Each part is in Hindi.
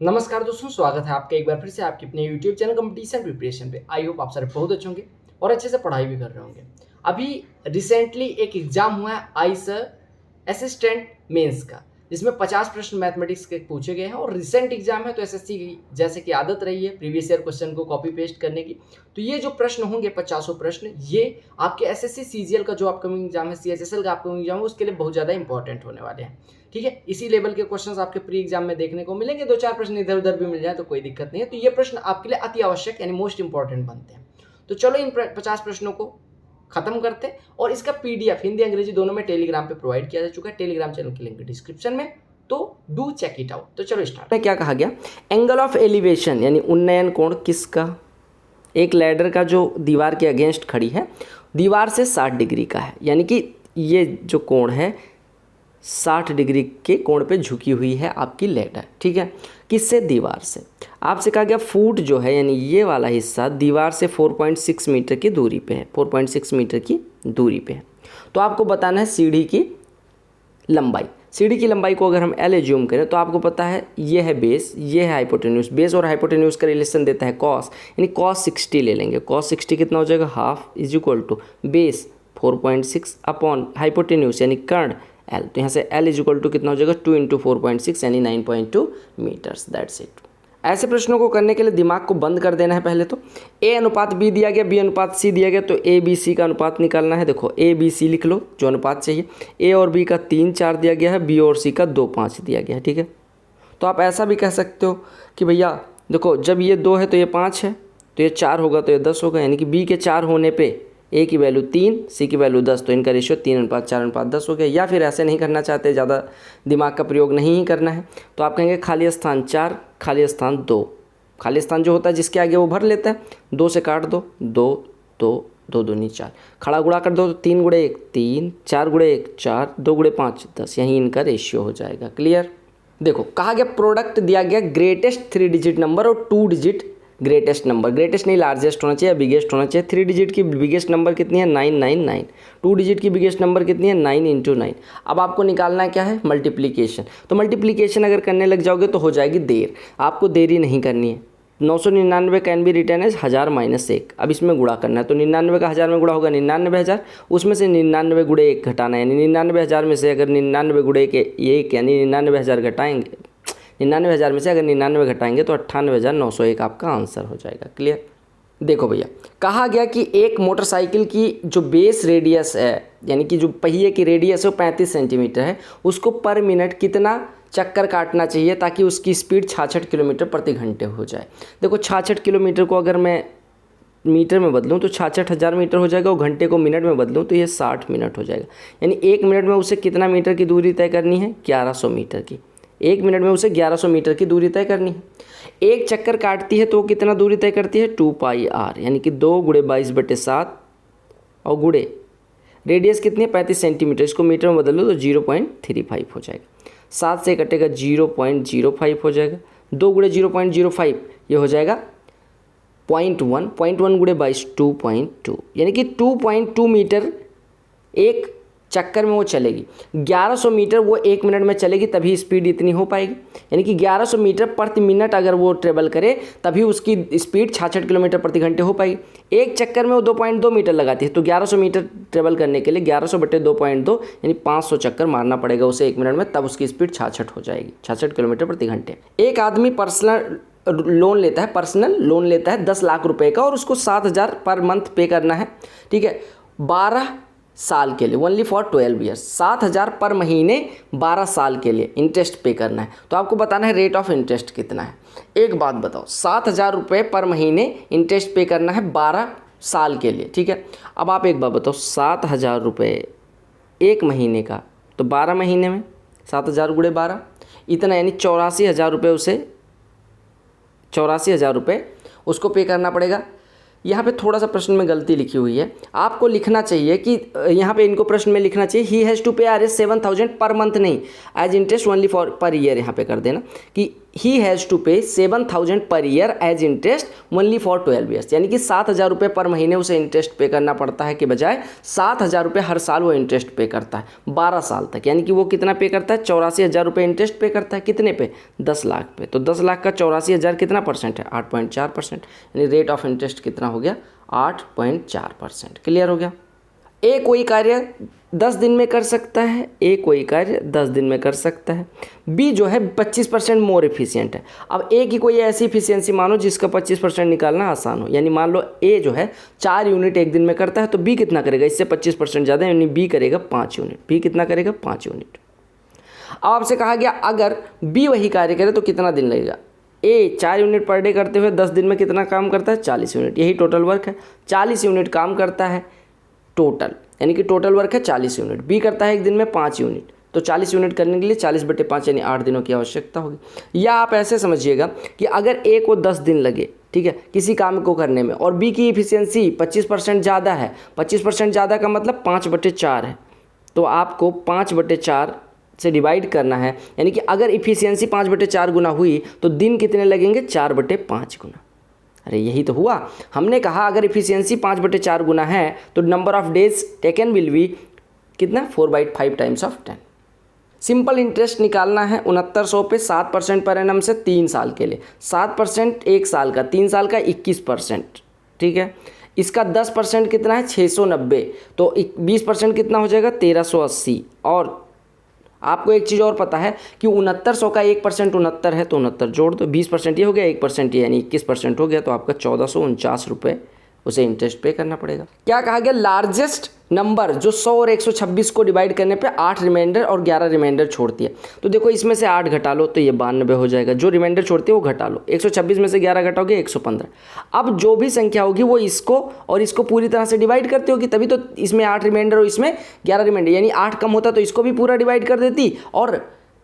नमस्कार दोस्तों, स्वागत है आपका एक बार फिर से आपके अपने यूट्यूब चैनल कंपटीशन प्रिपरेशन पे। आई होप आप सारे बहुत अच्छे होंगे और अच्छे से पढ़ाई भी कर रहे होंगे। अभी रिसेंटली एक एग्जाम हुआ है आईस असिस्टेंट मेंस का, जिसमें 50 प्रश्न मैथमेटिक्स के पूछे गए हैं और रिसेंट एग्जाम है तो एसएससी की जैसे कि आदत रही है प्रीवियस ईयर क्वेश्चन को कॉपी पेस्ट करने की। तो ये जो प्रश्न होंगे 50 प्रश्न, ये आपके एसएससी सीजीएल का जो अपकमिंग एग्जाम है, सीएचएसएल का अपकमिंग एग्जाम है, उसके लिए बहुत ज़्यादा इंपॉर्टेंट होने वाले हैं। ठीक है, इसी लेवल के क्वेश्चंस आपके प्री एग्जाम में देखने को मिलेंगे। 2-4 प्रश्न इधर उधर भी मिल जाए तो कोई दिक्कत नहीं है। तो ये प्रश्न आपके लिए अति आवश्यक यानी मोस्ट इंपॉर्टेंट बनते हैं। तो चलो इन 50 प्रश्नों को खत्म करते हैं और इसका पीडीएफ हिंदी अंग्रेजी दोनों में टेलीग्राम पे प्रोवाइड किया जा चुका है। टेलीग्राम चैनल की लिंक डिस्क्रिप्शन में, तो डू चेक इट आउट। तो चलो स्टार्ट। में क्या कहा गया, एंगल ऑफ एलिवेशन यानी उन्नयन कोण किसका, एक लैडर का जो दीवार के अगेंस्ट खड़ी है, दीवार से 60 डिग्री का है, यानी कि ये जो कोण है 60 डिग्री के कोण पे झुकी हुई है आपकी लैडर। ठीक है, किससे, दीवार से। आपसे कहा गया फुट जो है यानी ये वाला हिस्सा दीवार से 4.6 मीटर की दूरी पे है, 4.6 मीटर की दूरी पे है। तो आपको बताना है सीढ़ी की लंबाई। सीढ़ी की लंबाई को अगर हम एल एज्यूम करें तो आपको पता है ये है बेस, ये है हाइपोटेन्यूज। बेस और हाइपोटेन्यूज का रिलेशन देता है कॉस, यानी कॉस 60 ले लेंगे। कॉस 60 कितना हो जाएगा, half is equal to base 4.6 upon hypotenuse यानी कर्ण एल। तो यहाँ से एल इज इक्वल टू कितना हो जाएगा, 2 इंटू 4.6 यानी 9.2 मीटर्स। That's it. ऐसे प्रश्नों को करने के लिए दिमाग को बंद कर देना है पहले तो। ए अनुपात बी दिया गया, बी अनुपात सी दिया गया, तो ए बी सी का अनुपात निकालना है। देखो ए बी सी लिख लो जो अनुपात चाहिए। ए और बी का 3-4 दिया गया है, बी और सी का 2-5 दिया गया है। ठीक है, तो आप ऐसा भी कह सकते हो कि भैया देखो जब ये 2 है तो ये 5 है, तो ये 4 होगा तो ये 10 होगा, यानी कि बी के 4 होने पे ए की वैल्यू 3, सी की वैल्यू 10, तो इनका रेशियो 3:4:10 हो गया। या फिर ऐसे नहीं करना चाहते, ज़्यादा दिमाग का प्रयोग नहीं ही करना है, तो आप कहेंगे खाली स्थान 4, खाली स्थान 2। खाली स्थान जो होता है जिसके आगे वो भर लेता है, 2 से काट दो, 2 2 2 दूनी 4, खड़ा गुणा कर दो तो 3 गुणे 1 3, 4 गुणे 1 4, 2 गुणे 5 10, यही इनका रेशियो हो जाएगा। क्लियर। देखो कहा गया प्रोडक्ट दिया गया ग्रेटेस्ट 3 डिजिट नंबर और 2 डिजिट ग्रेटेस्ट नंबर। ग्रेटेस्ट नहीं, लार्जेस्ट होना चाहिए या बिगेस्ट होना चाहिए। 3 डिजिट की बिगेस्ट नंबर कितनी है, 999। 2 डिजिट की बिगेस्ट नंबर कितनी है, 9 इंटू 9। अब आपको निकालना क्या है, मल्टीप्लीकेशन। तो मल्टीप्लीकेशन अगर करने लग जाओगे तो हो जाएगी देर, आपको देरी नहीं करनी है। 999 can be written as 1000 minus 1। अब इसमें गुणा करना है, तो 99 का 1000 में गुणा होगा 99,000, उसमें से 99 गुणे 1 घटाना है, यानी 99,000 में से अगर 99 गुणे 1 यानी 99,000 घटाएंगे, 99,000 में से अगर 99 घटाएंगे तो 98,901 आपका आंसर हो जाएगा। क्लियर। देखो भैया कहा गया कि एक मोटरसाइकिल की जो बेस रेडियस है यानी कि जो पहिए की रेडियस है वो 35 सेंटीमीटर है, उसको पर मिनट कितना चक्कर काटना चाहिए ताकि उसकी स्पीड 66 किलोमीटर प्रति घंटे हो जाए। देखो 66 किलोमीटर को अगर मैं मीटर में बदलूँ तो 66,000 मीटर हो जाएगा, और घंटे को मिनट में बदलूँ तो ये 60 मिनट हो जाएगा। यानी 1 मिनट में उसे कितना मीटर की दूरी तय करनी है, 1100 मीटर की। 1 मिनट में उसे 1100 मीटर की दूरी तय करनी है। एक चक्कर काटती है तो वो कितना दूरी तय करती है, 2πr, यानी कि 2 गुणे 22/7 और गुणे रेडियस कितनी है, 35 सेंटीमीटर। इसको मीटर में बदल लो तो 0.35 हो जाएगा। 7 से कटेगा 0.05 हो जाएगा। 2 गुणे 0.05 ये हो जाएगा 0.1, 0.1 गुणे 22 2.2, यानी कि 2.2 मीटर एक चक्कर में वो चलेगी। 1100 मीटर वो 1 मिनट में चलेगी, तभी स्पीड इतनी हो पाएगी। यानी कि 1100 मीटर प्रति मिनट अगर वो ट्रेवल करे तभी उसकी स्पीड 66 किलोमीटर प्रति घंटे हो पाएगी। एक चक्कर में वो 2.2 मीटर लगाती है, तो 1100 मीटर ट्रेवल करने के लिए 1100 बटे 2.2 यानी 500 चक्कर मारना पड़ेगा उसे 1 मिनट में, तब उसकी स्पीड 66 हो जाएगी, 66 किलोमीटर प्रति घंटे। एक आदमी पर्सनल लोन लेता है 10 लाख रुपए का, और उसको 7,000 पर मंथ पे करना है। ठीक है, 12 साल के लिए, ओनली फॉर 12 ईयर्स। 7,000 पर महीने 12 साल के लिए इंटरेस्ट पे करना है। तो आपको बताना है रेट ऑफ इंटरेस्ट कितना है। एक बात बताओ, 7,000 रुपये पर महीने इंटरेस्ट पे करना है 12 साल के लिए। ठीक है, अब आप एक बात बताओ, 7,000 रुपये 1 महीने का, तो 12 महीने में 7,000 गुणे 12 इतना, यानी 84,000 रुपये उसे 84,000 रुपये उसको पे करना पड़ेगा। यहाँ पे थोड़ा सा प्रश्न में गलती लिखी हुई है, आपको लिखना चाहिए कि यहाँ पे इनको प्रश्न में लिखना चाहिए ही हैज़ टू पे Rs 7,000 पर मंथ, नहीं as interest only for per year. यहाँ पे कर देना कि he has to pay 7,000 per year as interest only for 12 years, यानी कि 7,000 रुपये पर महीने उसे इंटरेस्ट पे करना पड़ता है, के बजाय 7,000 रुपये हर साल वो इंटरेस्ट पे करता है 12 साल तक। यानी कि वो कितना पे करता है, 84,000 रुपये इंटरेस्ट पे करता है, कितने पे, 10 लाख पे। तो 10 लाख का 84,000 कितना परसेंट है, 8.4%, यानी रेट ऑफ इंटरेस्ट कितना हो गया, 8.4%। क्लियर हो गया। ए कोई कार्य 10 दिन में कर सकता है, ए कोई कार्य 10 दिन में कर सकता है। बी जो है 25% मोर एफिशिएंट है। अब ए की कोई ऐसी एफिशिएंसी मानो जिसका 25% निकालना आसान हो, यानी मान लो ए जो है 4 यूनिट एक दिन में करता है, तो बी कितना करेगा, इससे 25% ज़्यादा, यानी बी करेगा 5 यूनिट। बी कितना करेगा, 5 यूनिट। अब आपसे कहा गया अगर बी वही कार्य करे तो कितना दिन लगेगा। ए 4 यूनिट पर डे करते हुए 10 दिन में कितना काम करता है, 40 यूनिट। यही टोटल वर्क है, 40 यूनिट काम करता है टोटल, यानी कि टोटल वर्क है 40 यूनिट। बी करता है एक दिन में 5 यूनिट, तो 40 यूनिट करने के लिए 40/5 यानी 8 दिनों की आवश्यकता होगी। या आप ऐसे समझिएगा कि अगर ए को 10 दिन लगे, ठीक है, किसी काम को करने में, और बी की इफिशियंसी 25% ज़्यादा है, 25% ज़्यादा का मतलब 5/4 है, तो आपको 5/4 से डिवाइड करना है, यानी कि अगर इफिशियंसी 5/4 गुना हुई तो दिन कितने लगेंगे, 4/5 गुना। अरे यही तो हुआ, हमने कहा अगर इफिशियंसी 5/4 गुना है तो number of days taken will be कितना, 4/5 टाइम्स ऑफ 10। सिंपल इंटरेस्ट निकालना है 6900 पे 7% पर एनम से 3 साल के लिए। 7% एक साल का, 3 साल का 21%, ठीक है। इसका 10% कितना है, 690, तो 20% कितना हो जाएगा, 1380। और आपको एक चीज़ और पता है कि 6900 का 1% 69 है, तो 69 जोड़ दो, 20% ये हो गया, 1% ये यानी 21% हो गया, तो आपका 1449 रुपये उसे इंटरेस्ट पे करना पड़ेगा। क्या कहा गया, लार्जेस्ट नंबर जो 100 और 126 को डिवाइड करने पे 8 रिमाइंडर और 11 रिमाइंडर छोड़ती है। तो देखो इसमें से 8 घटा लो तो ये 92 हो जाएगा, जो रिमाइंडर छोड़ती है वो घटा लो, 126 में से 11 घटाओगे 115। अब जो भी संख्या होगी वो इसको और इसको पूरी तरह से डिवाइड करती होगी, तभी तो इसमें 8 रिमाइंडर और इसमें 11 रिमाइंडर, यानी 8 कम होता तो इसको भी पूरा डिवाइड कर देती, और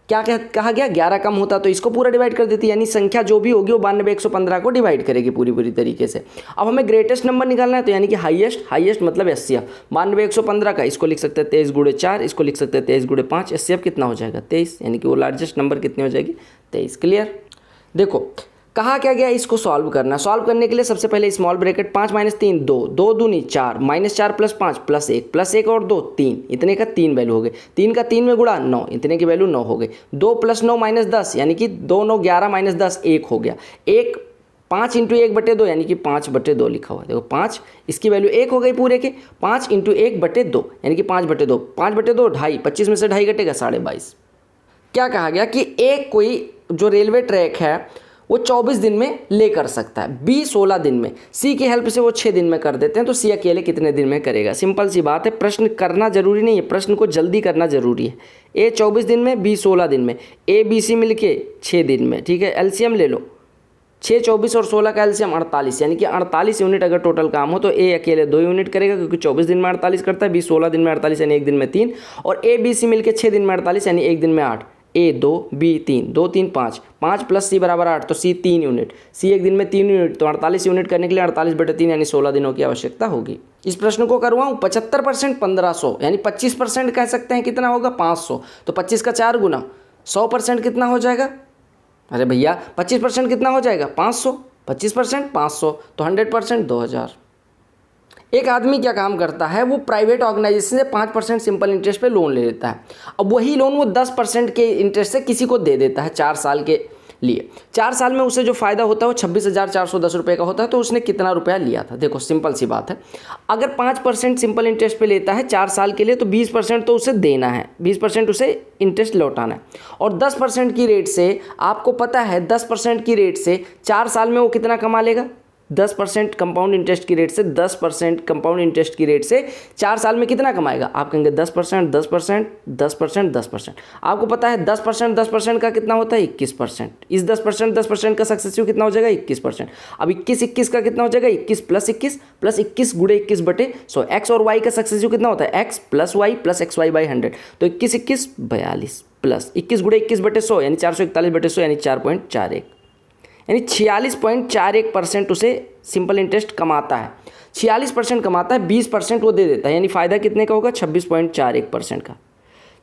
क्या कहा गया, 11 कम होता तो इसको पूरा डिवाइड कर देती, यानी संख्या जो भी होगी वो 92 115 को डिवाइड करेगी पूरी तरीके से। अब हमें ग्रेटेस्ट नंबर निकालना है, तो यानी कि हाईएस्ट मतलब एचसीएफ 92 115 का, इसको लिख सकते हैं 23 × 4, इसको लिख सकते हैं 23 × 5, एचसीएफ कितना हो जाएगा, 23, यानी कि वो लार्जेस्ट नंबर कितनी हो जाएगी, 23। क्लियर। देखो कहा क्या गया, इसको सॉल्व करना। सॉल्व करने के लिए सबसे पहले स्मॉल ब्रैकेट 5 - 3 2, 2 दूनी 4, -4 + 5 + 1 और 2 3, इतने का 3 वैल्यू हो गए। 3 का 3 में गुणा 9, इतने की वैल्यू 9 हो गई। 2 + 9 - 10, यानी कि 2 9 11 - 10 1 हो गया। 1 5 × 1/2, यानी कि 5/2 लिखा हुआ है। देखो 5, इसकी वैल्यू 1 हो गई पूरे के, 5 × 1/2 यानी कि 5/2, 5/2 2.5, 25 में से 2.5 घटेगा 22.5। क्या कहा गया कि एक कोई जो रेलवे ट्रैक है वो 24 दिन में ले कर सकता है, बी 16 दिन में, सी की हेल्प से वो 6 दिन में कर देते हैं, तो सी अकेले कितने दिन में करेगा। सिंपल सी बात है, प्रश्न करना जरूरी नहीं है, प्रश्न को जल्दी करना जरूरी है। ए 24 दिन में, बी 16 दिन में, ए बी सी मिल के 6 दिन में, ठीक है। एलसीएम ले लो, 6 24 और 16 का एलसीएम 48, यानी कि 48 यूनिट अगर टोटल काम हो तो ए अकेले 2 यूनिट करेगा, क्योंकि 24 दिन में 48 करता है, बी 16 दिन में 48 यानी एक दिन में 3, और ए बी सी मिल के 6 दिन में 48 यानी एक दिन में 8। ए 2 बी 3, 2 3 5, 5 + सी = 8, तो सी 3 यूनिट, सी एक दिन में 3 यूनिट, तो 48 यूनिट करने के लिए 48/3 यानी 16 दिनों की आवश्यकता होगी। इस प्रश्न को करवाऊँ 75% 1500, यानी 25% कह सकते हैं, कितना होगा 500, तो 25 का 4 गुना 100% कितना हो जाएगा, अरे भैया 25% कितना हो जाएगा 500, 25% 500, तो 100% 2000। एक आदमी क्या काम करता है, वो प्राइवेट ऑर्गेनाइजेशन से 5% सिंपल इंटरेस्ट पे लोन ले लेता है। अब वही लोन वो 10% के इंटरेस्ट से किसी को दे देता है 4 साल के लिए। 4 साल में उसे जो फ़ायदा होता है वो 26,410 रुपये का होता है, तो उसने कितना रुपया लिया था। देखो सिंपल सी बात है, अगर 5% सिंपल इंटरेस्ट पे लेता है 4 साल के लिए, तो 20% तो उसे देना है, 20% उसे इंटरेस्ट लौटाना है। और 10% की रेट से, आपको पता है 10% की रेट से 4 साल में वो कितना कमा लेगा, 10% कंपाउंड इंटरेस्ट की रेट से, 10% कंपाउंड इंटरेस्ट की रेट से 4 साल में कितना कमाएगा। आप कहेंगे 10%, 10%, 10%, 10%। आपको पता है 10%, 10% का कितना होता है 21%। इस 10%, 10% का सक्सेसिव कितना हो जाएगा 21%। अब 21, 21 का कितना हो जाएगा 21 + 21 + 21 × 21/100। एक्स और वाई का सक्सेसिव कितना होता है x + y + xy/100, तो 21 21 42 प्लस 21 × 21/100 यानी 441/100 यानी 4.41, यानी 46.41% उसे सिंपल इंटरेस्ट कमाता है। 46% कमाता है, 20% वो दे देता है, यानी फ़ायदा कितने का होगा 26.41% का।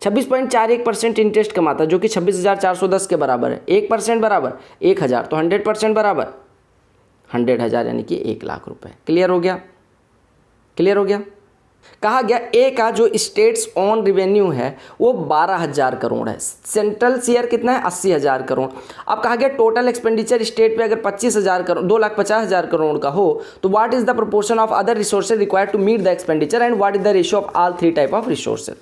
26.41% इंटरेस्ट कमाता है, जो कि 26,410 के बराबर है। 1% बराबर 1,000, तो 100% बराबर 100,000 यानी कि 1,00,000 रुपए। क्लियर हो गया? क्लियर हो गया? कहा गया ए का जो स्टेट्स ऑन रिवेन्यू है वो 12,000 करोड़ है, सेंट्रल शेयर कितना है 80,000 करोड़। अब कहा गया टोटल एक्सपेंडिचर स्टेट पे अगर 25,000 करोड़ 2,50,000 करोड़ का हो तो what is the proportion of other resources required to meet the expenditure and what is the ratio of all 3 type of resources.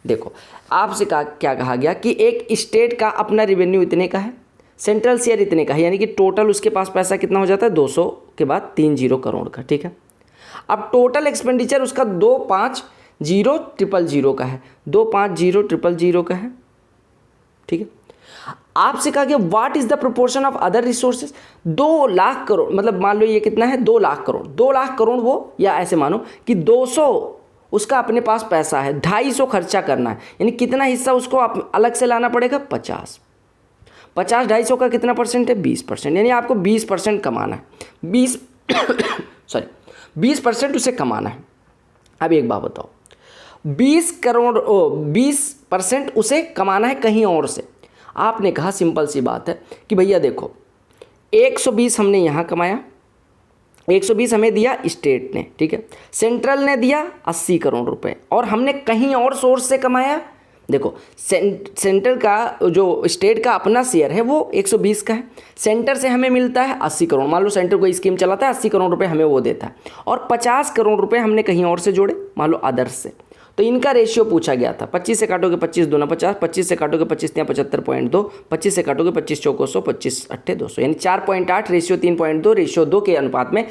देखो आपसे क्या कहा गया कि एक स्टेट का अपना रिवेन्यू इतने का है, सेंट्रल शेयर इतने का है, यानी कि टोटल उसके पास पैसा कितना हो जाता है 200 के बाद 30 करोड़ का। ठीक है, अब टोटल एक्सपेंडिचर उसका 250,000 का है, 250,000 का है। ठीक है, आपसे कहा गया what is the proportion of other resources. 2,00,000 crore मतलब मान लो ये कितना है 2,00,000 करोड़, 2,00,000 करोड़ वो, या ऐसे मानो कि 200 उसका अपने पास पैसा है, 250 खर्चा करना है, यानी कितना हिस्सा उसको अलग से लाना पड़ेगा 50 250 का कितना परसेंट है 20%, यानी आपको 20% कमाना है, 20% उसे कमाना है। अब एक बात बताओ, 20% उसे कमाना है कहीं और से। आपने कहा सिंपल सी बात है कि भैया देखो 120 हमने यहाँ कमाया, 120 हमें दिया स्टेट ने, ठीक है, सेंट्रल ने दिया 80 करोड़ रुपए, और हमने कहीं और सोर्स से कमाया। देखो सेंटर का जो स्टेट का अपना शेयर है वो 120 का है, सेंटर से हमें मिलता है 80 करोड़। मान लो सेंटर कोई स्कीम चलाता है 80 करोड़ रुपए हमें वो देता है, और 50 करोड़ रुपए हमने कहीं और से जोड़े, मान लो अदर्स से। तो इनका रेशियो पूछा गया था, 25 से काटोगे 25 दूना 50, 25 से काटोगे 25 या 75.2, 25 से काटोगे 25 चौको 100, 25 अट्ठे 200, यानी 4.8 रेशियो 3.2 रेशियो 2 के अनुपात में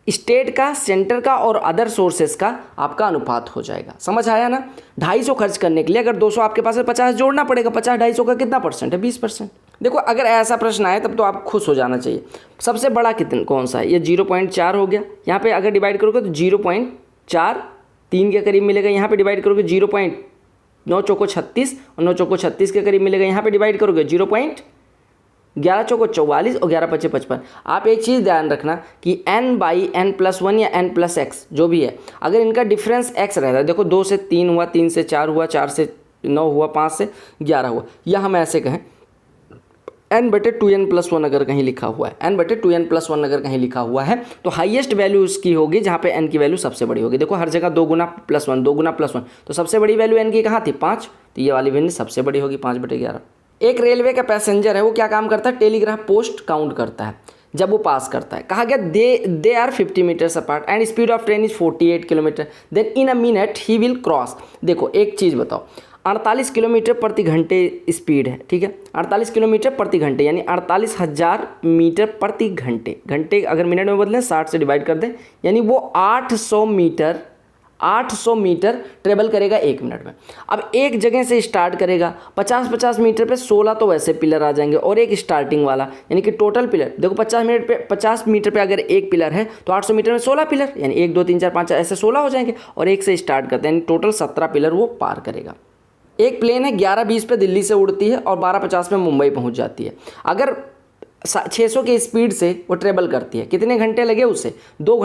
स्टेट का, सेंटर का और अदर सोर्सेस का आपका अनुपात हो जाएगा। समझ आया ना? 250 खर्च करने के लिए अगर 200 आपके पास है 50 जोड़ना पड़ेगा, 50 250 का कितना परसेंट है 20%। देखो अगर ऐसा प्रश्न आए तब तो आप खुश हो जाना चाहिए। सबसे बड़ा कितना कौन सा है, ये 0.4 हो गया, यहाँ पे अगर डिवाइड करोगे तो 0.4 3 के करीब मिलेगा, यहाँ पे डिवाइड करोगे 0.9 चौको 36 और 9 चौको 36 के करीब मिलेगा, यहाँ पे डिवाइड करोगे 0.11 चौको 44 और 11 पचे 55। आप एक चीज़ ध्यान रखना कि n/n+1 या n+x जो भी है, अगर इनका डिफरेंस x रहता है, देखो 2 से 3 हुआ, 3 से 4 हुआ, 4 से 9 हुआ, 5 से 11 हुआ, या हम ऐसे कहें n/2n+1 अगर कहीं लिखा हुआ है, n/2n+1 अगर कहीं लिखा हुआ है तो हाईएस्ट वैल्यू उसकी होगी जहाँ पे n की वैल्यू सबसे बड़ी होगी। देखो हर जगह 2 गुना +1 2 गुना +1, तो सबसे बड़ी वैल्यू n की कहाँ थी 5, तो ये वाली वैल्यू सबसे बड़ी होगी 5/11। एक रेलवे का पैसेंजर है, वो क्या काम करता है, टेलीग्राफ पोस्ट काउंट करता है जब वो पास करता है। कहा गया they are 50 metres apart and speed of train is 48 kilometre, then in a minute he will cross. देखो एक चीज़ बताओ, 48 किलोमीटर प्रति घंटे स्पीड है, ठीक है, 48 किलोमीटर प्रति घंटे यानी 48,000 मीटर प्रति घंटे। घंटे अगर मिनट में बदलें 60 से डिवाइड कर दें, यानी वो 800 मीटर ट्रेवल करेगा 1 मिनट में। अब एक जगह से स्टार्ट करेगा, 50-50 मीटर पे 16 तो वैसे पिलर आ जाएंगे और एक स्टार्टिंग वाला, यानी कि टोटल पिलर देखो 50 मीटर पे अगर एक पिलर है तो 800 मीटर में 16 पिलर, यानी 1 2 3 4 5 ऐसे 16 हो जाएंगे, और एक से स्टार्ट करते हैं, यानी टोटल 17 पिलर वो पार करेगा। एक प्लेन है 11:20 पे दिल्ली से उड़ती है और 12:50 में मुंबई पहुंच जाती है। अगर 600 की स्पीड से वो ट्रेवल करती है, कितने घंटे लगे उसे 1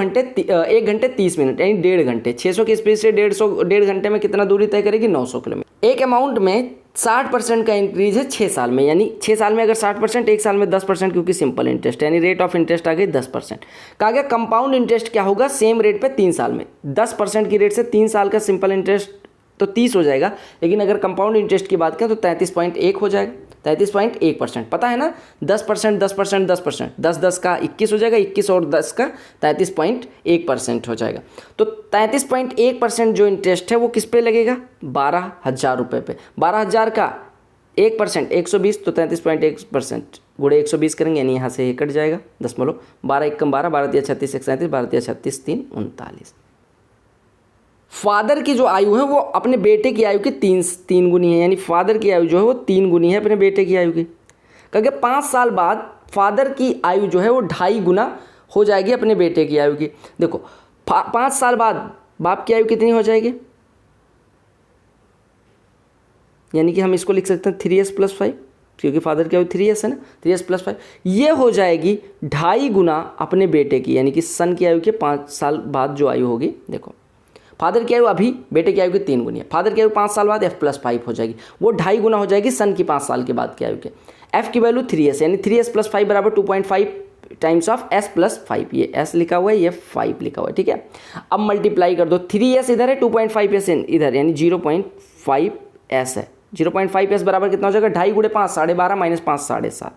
घंटे 30 मिनट यानी 1.5 घंटे। 600 की स्पीड से 1.5 घंटे में कितना दूरी तय करेगी 900 किलोमीटर। एक अमाउंट में 60% का इंक्रीज है 6 साल में, यानी 6 साल में अगर 60%, 1 साल में 10%, क्योंकि सिंपल इंटरेस्ट यानी रेट ऑफ इंटरेस्ट आ गई 10%। कहा गया कंपाउंड इंटरेस्ट क्या होगा सेम रेट पे 3 साल में। 10% की रेट से 3 साल का सिंपल इंटरेस्ट तो 30 हो जाएगा, लेकिन अगर कंपाउंड इंटरेस्ट की बात करें तो 33.1 हो जाएगा, 33.1%। पता है ना 10%, 10%, 10%, 10 का 21 हो जाएगा, 21 और 10 का 33.1% हो जाएगा। तो 33.1% जो इंटरेस्ट है वो किस पे लगेगा 12,000 रुपये पे। 12,000 का 1% 120, तो 33.1% गुणे 120 करेंगे, यानी यहाँ से ये कट जाएगा 10 12 1 कम 12, 12 36 137, 12 36 3 39। फादर की जो आयु है वो अपने बेटे की आयु की 3 गुनी है, यानी फादर की आयु जो है वो 3 गुनी है अपने बेटे की आयु की। क्योंकि 5 साल बाद फादर की आयु जो है वो 2.5 गुना हो जाएगी अपने बेटे की आयु की। देखो 5 साल बाद बाप की आयु कितनी हो जाएगी, यानी कि हम इसको लिख सकते हैं 3s + 5, क्योंकि फादर की आयु 3s है ना, 3s + 5 ये हो जाएगी 2.5 गुना अपने बेटे की, यानी कि सन की आयु के 5 साल बाद जो आयु होगी। देखो फादर की आयु अभी बेटे की आयु के 3 गुनी है। फादर की आयु 5 साल बाद f+5 हो जाएगी, वो 2.5 गुना हो जाएगी सन की 5 साल के बाद की आयु के। f की वैल्यू 3s यानी 3s + 5 बराबर 2.5 टाइम्स ऑफ s + 5। ये s लिखा हुआ है, ये 5 लिखा हुआ है, ठीक है। अब मल्टीप्लाई कर दो, 3s इधर है, 2.5s इधर, यानी 0.5s है। 0.5s बराबर कितना हो जाएगा, 2.5 गुणे 5 12.5 माइनस 5 7.5,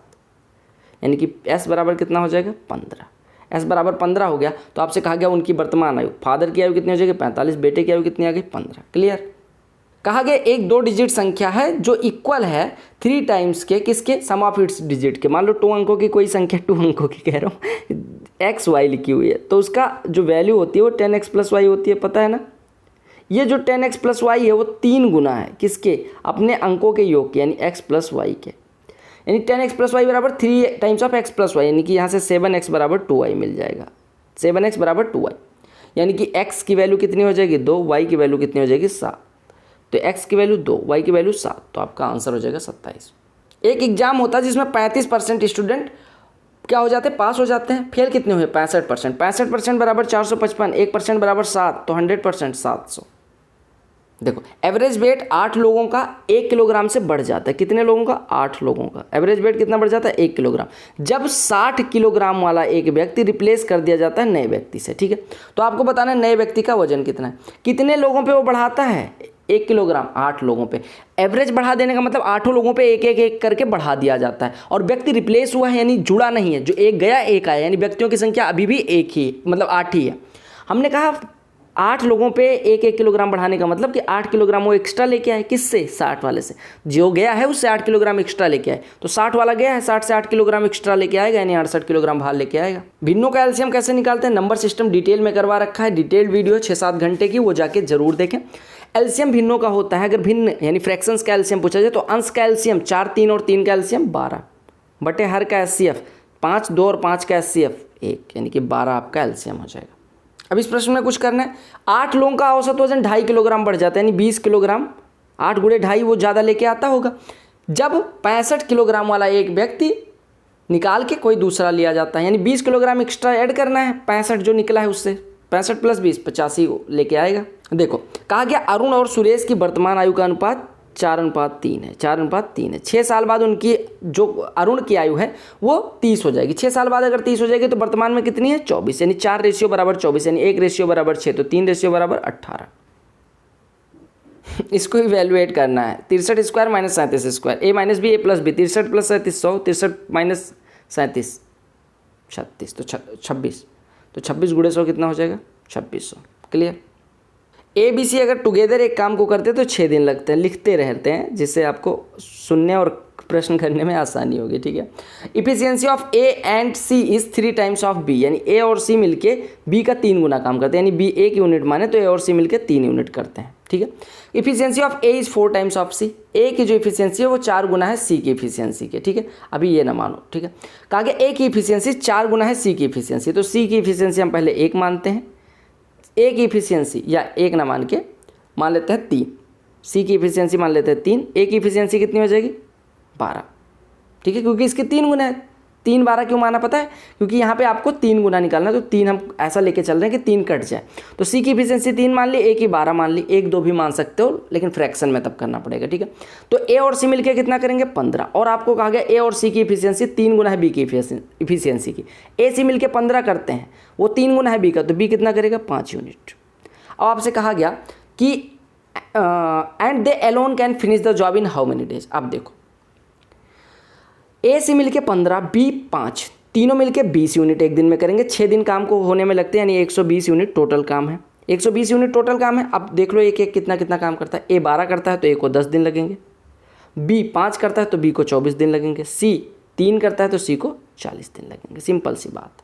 यानी कि s बराबर कितना हो जाएगा 15। s बराबर 15 हो गया तो आपसे कहा गया उनकी वर्तमान आयु, फादर की आयु कितनी हो जाएगी 45, बेटे की आयु कितनी आ गई 15। क्लियर। कहा गया एक 2 डिजिट संख्या है जो इक्वल है 3 टाइम्स के किसके, सम ऑफ इट्स डिजिट के। मान लो 2 अंकों की कोई संख्या, 2 अंकों की कह रहा हूँ, एक्स वाई लिखी हुई है, तो उसका जो वैल्यू होती है वो 10x + y होती है, पता है ना। ये जो 10x + y है वो 3 गुना है किसके, अपने अंकों के योग के, यानी x + y के। यानी 10x + y बराबर 3 टाइम्स ऑफ x + y, यानी कि यहाँ से 7x बराबर 2y मिल जाएगा। 7x बराबर 2y, यानी कि x की वैल्यू कितनी हो जाएगी 2, y की वैल्यू कितनी हो जाएगी 7। तो x की वैल्यू 2, y की वैल्यू 7, तो आपका आंसर हो जाएगा 27। एक एग्जाम होता है जिसमें 35% स्टूडेंट क्या हो जाते हैं, पास हो जाते हैं। फेल कितने हुए 65%। 65% बराबर 455, 1% बराबर 7, तो 100% 700। देखो एवरेज वेट 8 लोगों का 1 किलोग्राम से बढ़ जाता है। कितने लोगों का, 8 लोगों का एवरेज वेट कितना बढ़ जाता है 1 किलोग्राम, जब 60 किलोग्राम वाला एक व्यक्ति रिप्लेस कर दिया जाता है नए व्यक्ति से। ठीक है, तो आपको बताना है नए व्यक्ति का वजन कितना है, कितने लोगों पे वो बढ़ाता है 1 किलोग्राम, 8 लोगों पे। एवरेज बढ़ा देने का मतलब 8 लोगों पे एक एक एक करके बढ़ा दिया जाता है, और व्यक्ति रिप्लेस हुआ है यानी जुड़ा नहीं है, जो एक गया एक आया, यानी व्यक्तियों की संख्या अभी भी एक ही, मतलब 8 ही है। हमने कहा 8 लोगों पे 1-1 किलोग्राम बढ़ाने का मतलब कि 8 किलोग्राम वो एक्स्ट्रा लेके आए, किससे, 60 वाले से। जो गया है उससे 8 किलोग्राम एक्स्ट्रा लेके आए, तो 60 वाला गया है, 60 से 8 किलोग्राम एक्स्ट्रा लेके आएगा, यानी 68 किलोग्राम बाहर लेके आएगा। भिन्नों का एलसीएम कैसे निकालते हैं, नंबर सिस्टम डिटेल में करवा रखा है, डिटेल्ड वीडियो 6-7 घंटे की, वो जाके जरूर देखें। एलसीएम भिन्नों का होता है, अगर भिन्न यानी फ्रैक्शंस का एलसीएम पूछा जाए तो अंश का एलसीएम 4, 3 और 3 का एलसीएम 12 बटे हर का एचसीएफ 5, 2 और 5 का एचसीएफ 1, यानी कि 12 आपका एलसीएम हो जाएगा। अब इस प्रश्न में कुछ करना है, 8 लोगों का औसत वजन 2.5 किलोग्राम बढ़ जाता है, यानी 20 किलोग्राम, 8 गुणे 2.5 वो ज़्यादा लेके आता होगा। जब 65 किलोग्राम वाला एक व्यक्ति निकाल के कोई दूसरा लिया जाता है, यानी 20 किलोग्राम एक्स्ट्रा ऐड करना है, 65 जो निकला है उससे, 65 + 20 85 लेके आएगा। देखो कहा गया अरुण और सुरेश की वर्तमान आयु का अनुपात 4:3 है, 4:3 है। 6 साल बाद उनकी जो अरुण की आयु है वो 30 हो जाएगी। 6 साल बाद अगर 30 हो जाएगी तो वर्तमान में कितनी है 24, यानी 4 रेशियो बराबर 24, यानी 1 रेशियो बराबर 6, तो 3 रेशियो बराबर 18। इसको इवेल्युएट करना है, 63 square minus 37 square, a minus B a plus B, 63 + 37 100, 63 minus 37 36, तो 26, तो 26 गुणे 100 कितना हो जाएगा 2600। क्लियर। ए बी सी अगर टुगेदर एक काम को करते हैं तो 6 दिन लगते हैं, लिखते रहते हैं, जिससे आपको सुनने और प्रश्न करने में आसानी होगी। ठीक है। Efficiency of A and C is 3 times of B, यानी ए और सी मिलके बी का 3 गुना काम करते हैं, यानी बी 1 यूनिट माने तो ए और सी मिलके 3 यूनिट करते हैं। ठीक है। Efficiency of A is 4 times of C, A की जो इफिशियंसी है वो 4 गुना है सी की इफिशियंसी के। ठीक है, अभी ये ना मानो। ठीक है, कहा गया ए की इफिशियंसी 4 गुना है सी की इफिशियंसी, तो सी की इफिशियंसी हम पहले 1 मानते हैं, ए की इफिशियंसी या 1 ना मान के मान लेते हैं 3, सी की इफिशियंसी मान लेते हैं 3, ए की इफिशियंसी कितनी हो जाएगी 12। ठीक है, क्योंकि इसके 3 गुना है। 3 12 क्यों माना पता है, क्योंकि यहाँ पे आपको 3 गुना निकालना है, तो 3 हम ऐसा लेके चल रहे हैं कि 3 कट जाए, तो सी की इफिशियंसी 3 मान ली, ए की 12 मान ली, 1 2 भी मान सकते हो, लेकिन फ्रैक्शन में तब करना पड़ेगा। ठीक है, तो ए और सी मिलकर कितना करेंगे 15, और आपको कहा गया ए और सी की इफिशियंसी 3 गुना है बी की इफिशियंसी की, ए सी मिलकर 15 करते हैं, वो 3 गुना है बी का, तो बी कितना करेगा 5 यूनिट। अब आपसे कहा गया कि and they alone can finish the job in how many days. अब देखो ए से मिलके 15, बी 5, तीनों मिलके 20 यूनिट एक दिन में करेंगे। 6 दिन काम को होने में लगते हैं, यानी 120 यूनिट टोटल काम है। 120 यूनिट टोटल काम है। अब देख लो एक एक कितना कितना काम करता है। ए 12 करता है तो ए को 10 दिन लगेंगे, बी 5 करता है तो बी को 24 दिन लगेंगे, सी 3 करता है तो सी को 40 दिन लगेंगे। सिंपल सी बात।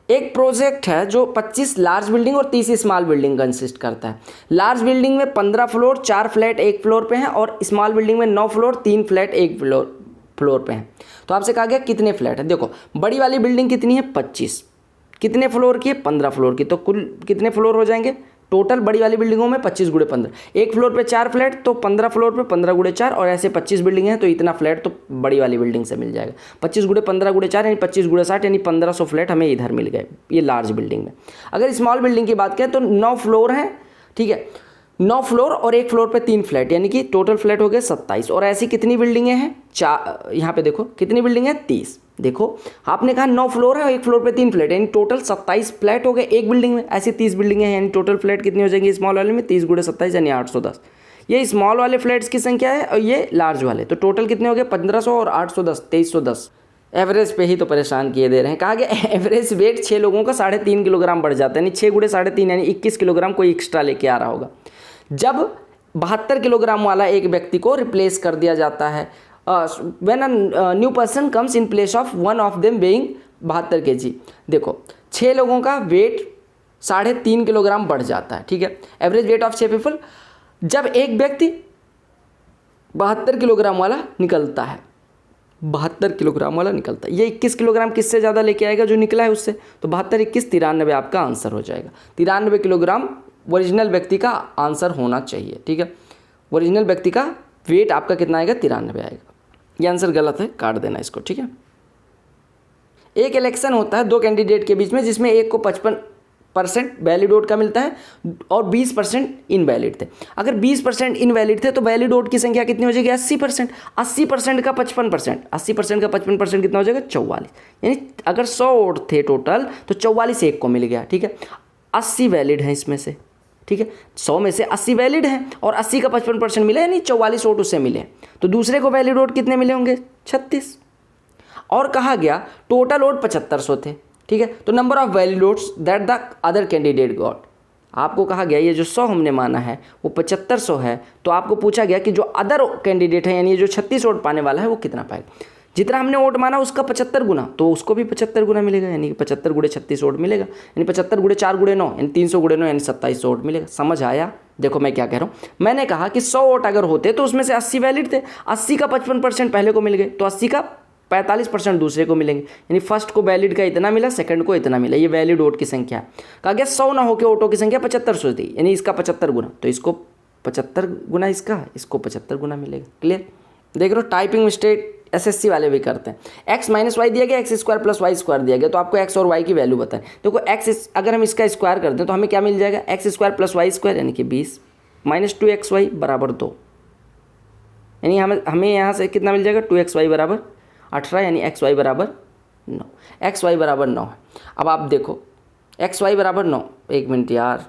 एक प्रोजेक्ट है जो 25 लार्ज बिल्डिंग और 30 स्मॉल बिल्डिंग कंसिस्ट करता है। लार्ज बिल्डिंग में 15 फ्लोर, 4 फ्लैट एक फ्लोर पे हैं, और स्मॉल बिल्डिंग में 9 फ्लोर, 3 फ्लैट एक फ्लोर पे हैं। तो आपसे कहा गया कितने फ्लैट है। देखो बड़ी वाली बिल्डिंग कितनी है 25, कितने फ्लोर की है 15 फ्लोर की, तो कुल कितने फ्लोर हो जाएंगे टोटल बड़ी वाली बिल्डिंगों में 25 गुणे 15, एक फ्लोर पे 4 फ्लैट, तो 15 फ्लोर पे 15 गुणे 4, और ऐसे 25 बिल्डिंग हैं तो इतना फ्लैट तो बड़ी वाली बिल्डिंग से मिल जाएगा। 25 गुणे 15 गुणे 4 यानी 25 गुणे 60, यानी 1500 फ्लैट हमें इधर मिल गए ये लार्ज बिल्डिंग में। अगर स्मॉल बिल्डिंग की बात करें तो 9 फ्लोर हैं, ठीक है। 9 फ्लोर और 1 फ्लोर पे 3 फ्लैट, यानी कि टोटल फ्लैट हो गए 27। और ऐसी कितनी बिल्डिंगें हैं? यहाँ पे देखो कितनी बिल्डिंग है, 30। देखो आपने कहा 9 फ्लोर है और 1 फ्लोर पे 3 फ्लैट, यानी टोटल 27 फ्लैट हो गए एक बिल्डिंग में। ऐसी 30 बिल्डिंगें हैं, यानी टोटल फ्लैट कितनी हो जाएंगी स्मॉल वाले में? 30 × 27 यानी 810। ये स्मॉल वाले फ्लैट्स की संख्या है और ये लार्ज वाले, तो टोटल कितने हो गए? 1500 और 810, 2310। एवरेज पे ही तो परेशान किए दे रहे हैं। कहा गया एवरेज वेट 6 लोगों का 3.5 किलोग्राम बढ़ जाता है, यानी 6 × 3.5 यानी 21 किलोग्राम कोई एक्स्ट्रा लेके आ रहा होगा। जब 72 किलोग्राम वाला एक व्यक्ति को रिप्लेस कर दिया जाता है, when a new person comes in place of one of them weighing 72 kg। देखो 6 लोगों का वेट 3.5 किलोग्राम बढ़ जाता है, ठीक है। एवरेज वेट ऑफ 6 पीपल, जब एक व्यक्ति 72 किलोग्राम वाला निकलता है, 72 किलोग्राम वाला निकलता है, ये 21 किलोग्राम किससे ज़्यादा लेके आएगा जो निकला है उससे? तो 72 21 93 आपका आंसर हो जाएगा। 93 किलोग्राम ओरिजिनल व्यक्ति का आंसर होना चाहिए, ठीक है। ओरिजिनल व्यक्ति का वेट आपका कितना आएगा? 93 आएगा। ये आंसर गलत है, काट देना इसको, ठीक है। एक इलेक्शन होता है 2 कैंडिडेट के बीच में, जिसमें एक को 55% वैलिड वोट का मिलता है और 20% इनवैलिड थे। अगर 20% इनवैलिड थे तो वैलिड वोट की संख्या कितनी हो जाएगी? 80%। 80% का 55%, 80% का 55% कितना हो जाएगा? 44। यानी अगर 100 वोट थे टोटल तो 44 एक को मिल गया, ठीक है। 80 वैलिड हैं इसमें से, ठीक है। 100 में से 80 वैलिड हैं और 80 का 55% मिला, यानी 44 वोट उससे मिले। तो दूसरे को वैलिड वोट कितने मिले होंगे? 36। और कहा गया टोटल वोट 7500 थे, ठीक है। तो number of valid votes that the other candidate got, आपको कहा गया ये जो 100 हमने माना है वो 7500 है, तो आपको पूछा गया कि जो अदर कैंडिडेट है यानी ये जो 36 वोट पाने वाला है वो कितना पाएगा। जितना हमने वोट माना उसका 75 गुना, तो उसको भी 75 गुना मिलेगा, यानी कि 75 × 36 वोट मिलेगा, यानी 75 × 4 × 9 यानी 300 × 9 यानी 2700 वोट मिलेगा। समझ आया? देखो मैं क्या कह रहा हूँ, मैंने कहा कि 100 वोट अगर होते तो उसमें से 80 वैलिड थे, 80 का 55% पहले को मिल गए, तो 80 का 45% दूसरे को मिलेंगे, यानी फर्स्ट को वैलिड का इतना मिला, सेकंड को इतना मिला। ये वैलिड वोट की संख्या है। कहा गया 100 ना होकर वोटों की संख्या 7500 थी, यानी इसका 75 गुना, तो इसको 75 गुना इसका, इसको 75 गुना मिलेगा। क्लियर? देख रहे हो, टाइपिंग मिस्टेक एसएससी वाले भी करते हैं। x - y दिया गया, x² + y² दिया गया, तो आपको x और y की वैल्यू बताएं। देखो x अगर हम इसका स्क्वायर करते हैं तो हमें क्या मिल जाएगा? x² + y² यानी कि 20 - 2xy = 2, यानी हमें यहाँ से कितना मिल जाएगा? 2xy = 18, यानी xy = 9। xy = 9 है। अब आप देखो xy = 9, 1 मिनट यार,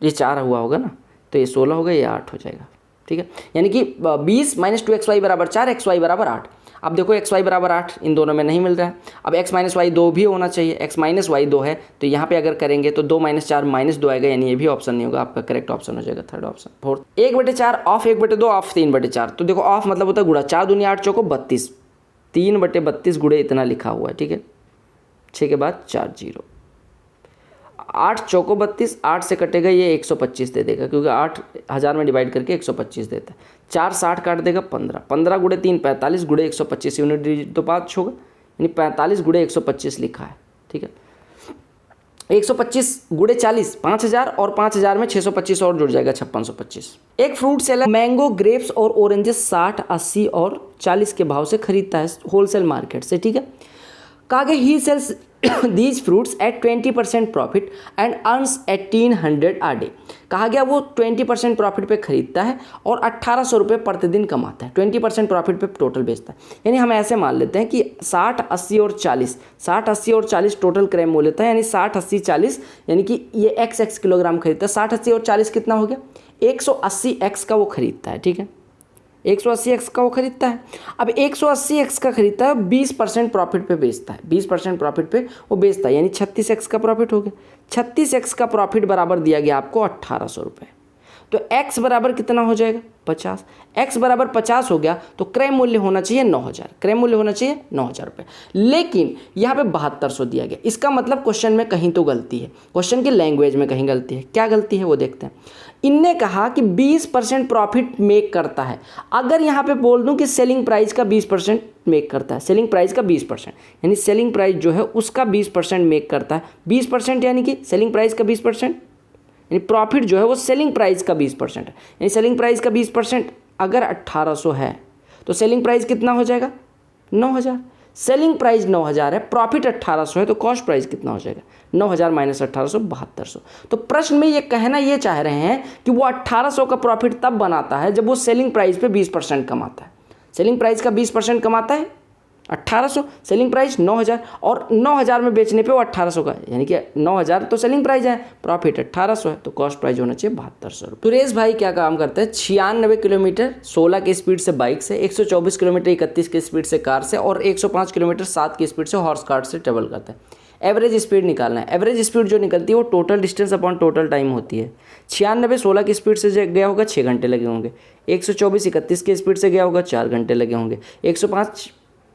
ये 4 हुआ होगा ना, तो ये 16 होगा, ये 8 हो जाएगा, ठीक है। यानी कि 20 - 2xy = 4, xy = 8। अब देखो xy = 8 इन दोनों में नहीं मिल रहा है। अब x - y 2 भी होना चाहिए, x - y 2 है, तो यहाँ पे अगर करेंगे तो 2 - 4 - 2 आएगा, यानी ये भी ऑप्शन नहीं होगा, आपका करेक्ट ऑप्शन हो जाएगा third option. Fourth 1/4 of 1/2 of 3/4, तो देखो ऑफ मतलब होता है गुणा, 4 दूनी 8 चौको 32, 3/32 गुणे इतना लिखा हुआ है, ठीक है। 6 के बाद 4 0, 8 चौको 32, 8 से कटेगा ये 125 दे देगा, क्योंकि 8 1000 में डिवाइड करके 125 देता है। 4 60 काट देगा 15, 15 × 3 45 × 125, यूनिट डिजिट तो 5 होगा, यानी 45 × 125 लिखा है, ठीक है। 125 × 40 5000 और 5000 में 625 और जुड़ जाएगा 5625। एक फ्रूट सेलर मैंगो, ग्रेप्स और ऑरेंजेस 60, 80 और 40 के भाव से खरीदता है होलसेल मार्केट से, ठीक है। कहा गया he sells these fruits at 20% profit and earns 1800 a day। कहा गया वो 20% प्रॉफिट पे खरीदता है और 1800 रुपये प्रतिदिन कमाता है। 20% प्रॉफिट पे टोटल बेचता है, यानी हम ऐसे मान लेते हैं कि 60 80 और 40, 60 80 और 40 टोटल क्रय मूल्य था, यानी 60 80 40, यानी कि ये x किलोग्राम खरीदता है। 60 80 और 40 कितना हो गया? 180x का वो खरीदता है, ठीक है। 180x का वो खरीदता है। अब 180x का खरीदता है, 20% प्रॉफिट पे बेचता है, 20% प्रॉफिट पे वो बेचता है, यानी 36x का प्रॉफिट हो गया। 36x का प्रॉफिट बराबर दिया गया आपको 1800 रुपये, तो x बराबर कितना हो जाएगा? 50। x बराबर 50 हो गया तो क्रय मूल्य होना चाहिए 9000, क्रय मूल्य होना चाहिए 9000 रुपये, लेकिन यहाँ पे 7200 दिया गया। इसका मतलब क्वेश्चन में कहीं तो गलती है, क्वेश्चन की लैंग्वेज में कहीं गलती है। क्या गलती है वो देखते हैं। इनने कहा कि 20% प्रॉफिट मेक करता है। अगर यहाँ पे बोल दूँ कि सेलिंग प्राइस का 20% मेक करता है, सेलिंग प्राइस का 20%, यानी सेलिंग प्राइस जो है उसका 20% मेक करता है। 20% यानी कि सेलिंग प्राइस का 20%, यानी प्रॉफिट जो है वो सेलिंग प्राइस का 20% है, यानी सेलिंग प्राइस का 20% अगर 1800 है तो सेलिंग प्राइस कितना हो जाएगा? 9000। सेलिंग प्राइस 9000 है, प्रॉफिट 1800 है, तो कॉस्ट प्राइस कितना हो जाएगा 9000 माइनस 1800 7200। तो प्रश्न में ये कहना ये चाह रहे हैं कि वो 1800 का प्रॉफिट तब बनाता है जब वो सेलिंग प्राइस पे 20% कमाता है। सेलिंग प्राइस का 20% कमाता है 1800, सेलिंग प्राइस 9000 और 9000 में बेचने पे वो 1800 का है, यानी कि 9000 तो सेलिंग प्राइस है, प्रॉफिट 1800 है, तो कॉस्ट प्राइस होना चाहिए 7200। सुरेश भाई क्या काम करते हैं, 96 किलोमीटर 16 की स्पीड से बाइक से, 124 किलोमीटर 31 की स्पीड से कार से और 105 किलोमीटर 7 की स्पीड से हॉर्स कार्ट से ट्रेवल करते हैं। एवरेज स्पीड निकालना है। एवरेज स्पीड जो निकलती है वो total distance upon total time होती है। 96 16 की स्पीड से गया होगा 6 घंटे लगे होंगे, 124 31 की स्पीड से गया होगा 4 घंटे लगे होंगे, 105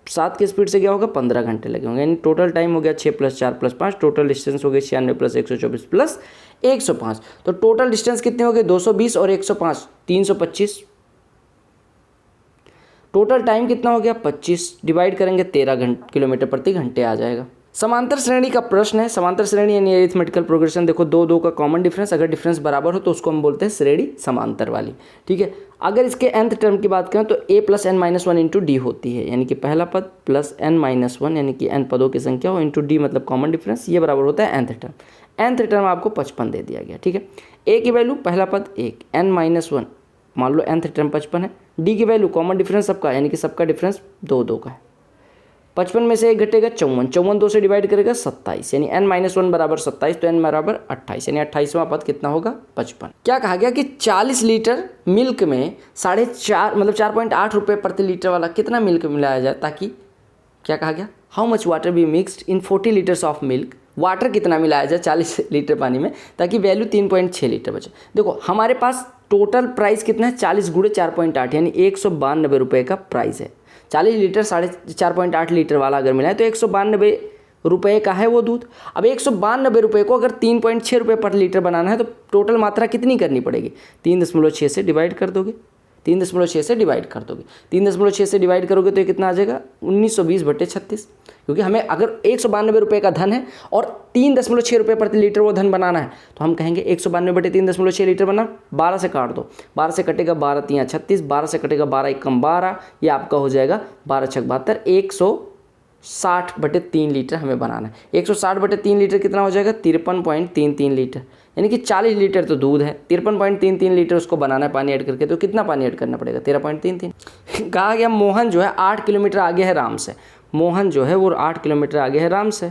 7 की स्पीड से गया होगा 15 घंटे लगे होंगे, यानी टोटल टाइम हो गया 6 + 4 + 5, टोटल डिस्टेंस हो गया 96 + 124 + 105। तो टोटल डिस्टेंस कितने हो गए 220 और 105 325। टोटल टाइम कितना हो गया 25, डिवाइड करेंगे 13 किलोमीटर प्रति घंटे आ जाएगा। समांतर श्रेणी का प्रश्न है। समांतर श्रेणी यानी अरिथमेटिकल प्रोग्रेशन, देखो दो दो का कॉमन डिफरेंस, अगर डिफरेंस बराबर हो तो उसको हम बोलते हैं श्रेणी समांतर वाली। ठीक है, अगर इसके nth टर्म की बात करें तो a + n - 1 × d होती है, यानी कि पहला पद प्लस n - 1 यानी कि n पदों की संख्या हो इंटू d मतलब कॉमन डिफरेंस, ये बराबर होता है nth टर्म। nth टर्म आपको 55 दे दिया गया। ठीक है, a की वैल्यू पहला पद 1, n - 1 मान लो nth टर्म 55 है, d की वैल्यू कॉमन डिफरेंस सबका यानी कि सबका डिफरेंस 2 2 का है, 55 में से 1 घटेगा 54, 54 2 से डिवाइड करेगा 27, यानी n - 1 बराबर 27, तो n बराबर 28, यानी 28वां पद कितना होगा 55। क्या कहा गया कि 40 लीटर मिल्क में 4.5 मतलब 4.8 रुपये प्रति लीटर वाला कितना मिल्क मिलाया जाए, ताकि क्या कहा गया how much water be mixed in 40 litres of milk, water कितना मिलाया जाए 40 लीटर पानी में ताकि वैल्यू 3.6 लीटर बचे। देखो हमारे पास टोटल प्राइस कितना है 40 × 4.8 यानी 192 रुपये का प्राइस है। 40 लीटर 4.8 लीटर वाला अगर मिला है तो 192 रुपये का है वो दूध। अब 192 रुपये को अगर 3.6 रुपये पर लीटर बनाना है तो टोटल मात्रा कितनी करनी पड़ेगी, 3.6 से डिवाइड कर दोगे, 3.6 से डिवाइड कर दोगे, 3.6 से डिवाइड करोगे तो ये कितना आ जाएगा 1920/36, क्योंकि हमें अगर 192 रुपये का धन है और 3.6 रुपये प्रति लीटर वो धन बनाना है तो हम कहेंगे 192/3.6 लीटर बना, 12 से काट दो, 12 से कटेगा 12 × 3 = 36, 12 से कटेगा 12 × 1 = 12, ये आपका हो जाएगा 12 × 6 = 72, 160/3 लीटर हमें बनाना है। 160/3 लीटर कितना हो जाएगा 53.33 लीटर, यानी कि 40 लीटर तो दूध है, 53.33 लीटर उसको बनाना है पानी ऐड करके, तो कितना पानी ऐड करना पड़ेगा 13.33। कहा गया मोहन जो है 8 किलोमीटर आगे है राम से, मोहन जो है वो 8 किलोमीटर आगे है राम से।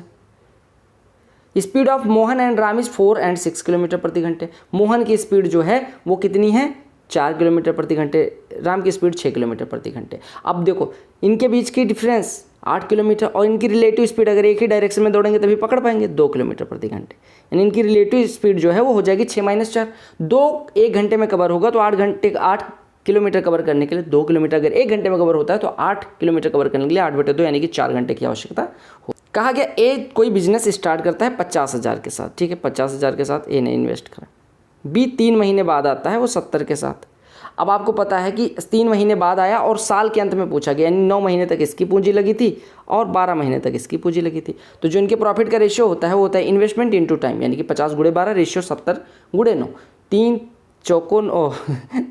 Speed of Mohan and Ram is 4 and 6 kilometre प्रति घंटे। मोहन की स्पीड जो है वो कितनी है 4 किलोमीटर प्रति घंटे, राम की स्पीड 6 किलोमीटर प्रति घंटे। अब देखो इनके बीच की डिफरेंस 8 किलोमीटर और इनकी रिलेटिव स्पीड अगर एक ही डायरेक्शन में दौड़ेंगे तभी पकड़ पाएंगे 2 किलोमीटर प्रति घंटे, यानी इनकी रिलेटिव स्पीड जो है वो हो जाएगी 6 - 4। 2 1 घंटे में कवर होगा तो 8 किलोमीटर कवर करने के लिए 2 किलोमीटर अगर 1 घंटे में कवर होता है तो 8 किलोमीटर कवर करने के लिए 8/2 यानी कि 4 घंटे की आवश्यकता हो। कहा गया ए कोई बिजनेस स्टार्ट करता है 50,000 के साथ, ठीक है 50,000 के साथ ए ने इन्वेस्ट करा, बी 3 महीने बाद आता है वो 70 के साथ। अब आपको पता है कि 3 महीने बाद आया और साल के अंत में पूछा गया, यानी 9 महीने तक इसकी पूंजी लगी थी और 12 महीने तक इसकी पूंजी लगी थी, तो जो इनके प्रॉफिट का रेशियो होता है वो होता है इन्वेस्टमेंट इंटू टाइम, यानी कि 50 × 12 रेशियो 70 × 9, 3 चौको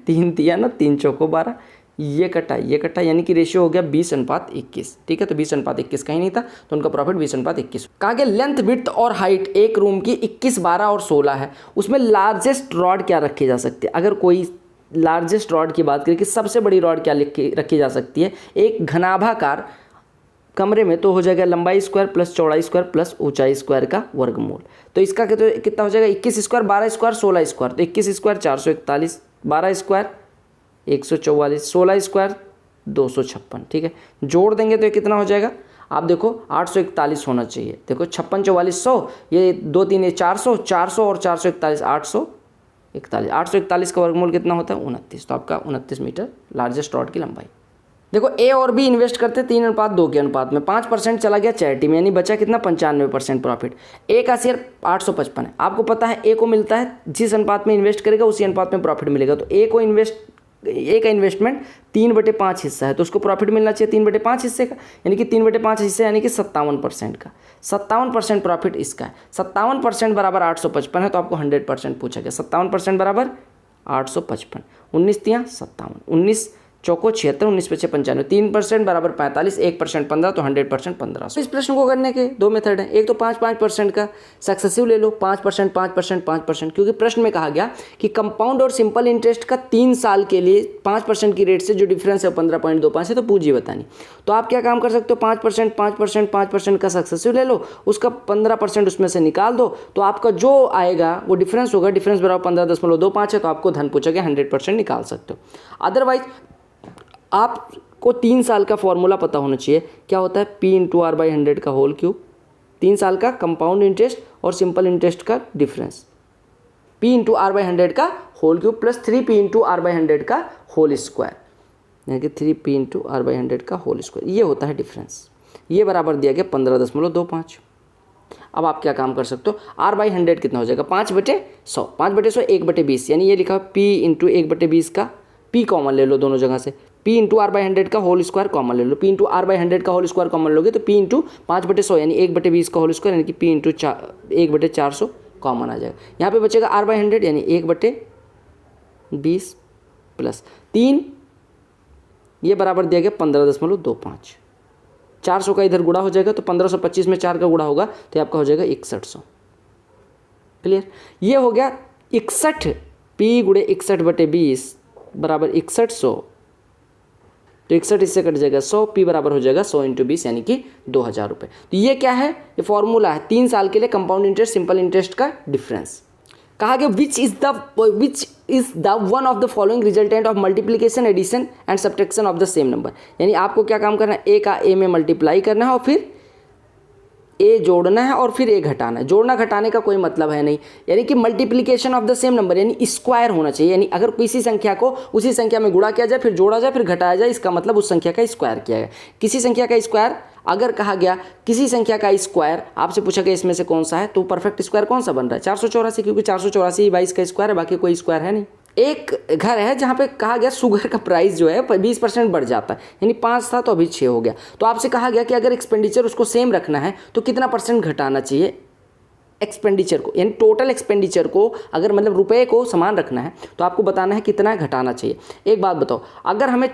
3 तिया 9 3 चौको 12, ये कटा यानी कि रेशियो हो गया 20:21। ठीक है, तो 20:21 कहीं नहीं था तो उनका प्रॉफिट 20:21। कहा गया लेंथ विड्थ और हाइट एक रूम की 21 12 और 16 है, उसमें लार्जेस्ट रॉड क्या रखी जा सकती है। अगर कोई लार्जेस्ट रॉड की बात करें कि सबसे बड़ी रॉड क्या रखी जा सकती है एक घनाभाकार कमरे में, तो हो जाएगा लंबाई स्क्वायर प्लस चौड़ाई स्क्वायर प्लस ऊंचाई स्क्वायर का वर्गमूल। तो इसका कितना हो जाएगा 21 स्क्वायर 12 स्क्वायर 16 स्क्वायर, तो 21 स्क्वायर 441, 12 स्क्वायर 144, 16 स्क्वायर 256। ठीक है, जोड़ देंगे तो ये कितना हो जाएगा आप देखो 841 होना चाहिए। देखो 56 44 100, ये 2 3 400, 400 और 441 841, 841 का वर्गमूल कितना होता है 29, तो आपका 29 मीटर लार्जेस्ट रॉड की लंबाई। देखो ए और बी इन्वेस्ट करते हैं 3:2 के अनुपात में, 5% चला गया चैरिटी में, यानी बचा कितना 95% प्रॉफिट। ए का शेयर 855 है, आपको पता है ए को मिलता है जिस अनुपात में इन्वेस्ट करेगा उसी अनुपात में प्रॉफिट मिलेगा, तो ए का इन्वेस्टमेंट 3/5 हिस्सा है तो उसको प्रॉफिट मिलना चाहिए 3/5 हिस्से का, यानी कि 3/5 हिस्से यानी कि 57% का, 57% प्रॉफिट इसका है। 57% बराबर 855 है, तो आपको 100% पूछा गया। 57% बराबर 855, 19 तिया 57, 19 चौको 76, 19 पे 95, 3% बराबर 45, 1% 15, तो 100% 1500। इस प्रश्न को करने के दो मेथड हैं। एक तो 5% का सक्सेसिव ले लो, 5%, 5%, 5%, क्योंकि प्रश्न में कहा गया कि कंपाउंड और सिंपल इंटरेस्ट का 3 साल के लिए 5% की रेट से जो डिफरेंस है 15.25 है, तो पूंजी बतानी। तो आप क्या काम कर सकते हो, 5%, 5%, 5% का सक्सेसिव ले लो, उसका 15% उसमें से निकाल दो, तो आपका जो आएगा वो डिफरेंस होगा, डिफरेंस बराबर 15.25 है, तो आपको धन पूछेगा 100% निकाल सकते हो। अदरवाइज आपको 3 साल का फॉर्मूला पता होना चाहिए, क्या होता है, P इंटू आर बाई 100 का होल क्यूब, 3 साल का कंपाउंड इंटरेस्ट और सिंपल इंटरेस्ट का difference, P into R by 100 का whole cube plus 3P into R by 100 का होल स्क्वायर, यानी कि 3P इंटू आर बाई 100 का होल स्क्वायर, ये होता है डिफरेंस। ये बराबर दिया गया 15.25। अब आप क्या काम कर सकते हो, आर बाई 100 कितना हो जाएगा, 5/100, 5/100 1/20, यानी ये लिखा है P इंटू 1/20 का, P कॉमन ले लो दोनों जगह से, P इंटू आर बाई 100 का होल स्क्वायर कॉमन ले लो, P इंटू आर बाई 100 का होल स्क्वायर कॉमन लोगे तो P इंटू 5/100 यानी 1/20 का होल स्क्वायर, यानी कि P इंटू 1/400 कॉमन आ जाएगा। यहाँ पे बचेगा आर बाई 100 यानी 1/20 प्लस 3, ये बराबर दिया गया 15.25। 400 का इधर गुणा हो जाएगा तो 1525 में 4 का गुणा होगा तो आपका हो जाएगा 6100। क्लियर, ये हो गया 61, P गुणे 61/20 बराबर 6100, तो 61 इससे कट जाएगा 100, P बराबर हो जाएगा 100 इंटू 20 यानी कि 2000 रुपये। तो ये क्या है, ये फॉर्मूला है 3 साल के लिए कंपाउंड इंटरेस्ट सिंपल इंटरेस्ट का डिफरेंस। कहा गया which is the one of the following resultant of multiplication, addition and subtraction of the same number, यानी आपको क्या काम करना है, ए का ए में मल्टीप्लाई करना है और फिर ए जोड़ना है और फिर ए घटाना है। जोड़ना घटाने का कोई मतलब है नहीं, यानी कि multiplication of the same number यानी स्क्वायर होना चाहिए, यानी अगर किसी संख्या को उसी संख्या में गुणा किया जाए फिर जोड़ा जाए फिर घटाया जाए, इसका मतलब उस संख्या का स्क्वायर किया गया। किसी संख्या का स्क्वायर, अगर कहा गया किसी संख्या का स्क्वायर, आपसे पूछा गया इसमें से कौन सा है, तो परफेक्ट स्क्वायर कौन सा बन रहा है, 484, क्योंकि 484 22 का स्क्वायर है, बाकी कोई स्क्वायर है नहीं। एक घर है जहाँ पे कहा गया शुगर का प्राइस जो है 20% बढ़ जाता है, यानी 5 था तो अभी 6 हो गया, तो आपसे कहा गया कि अगर एक्सपेंडिचर उसको सेम रखना है तो कितना % घटाना चाहिए एक्सपेंडिचर को, यानी टोटल एक्सपेंडिचर को, अगर मतलब रुपए को समान रखना है तो आपको बताना है कितना घटाना चाहिए। एक बात बताओ, अगर हमें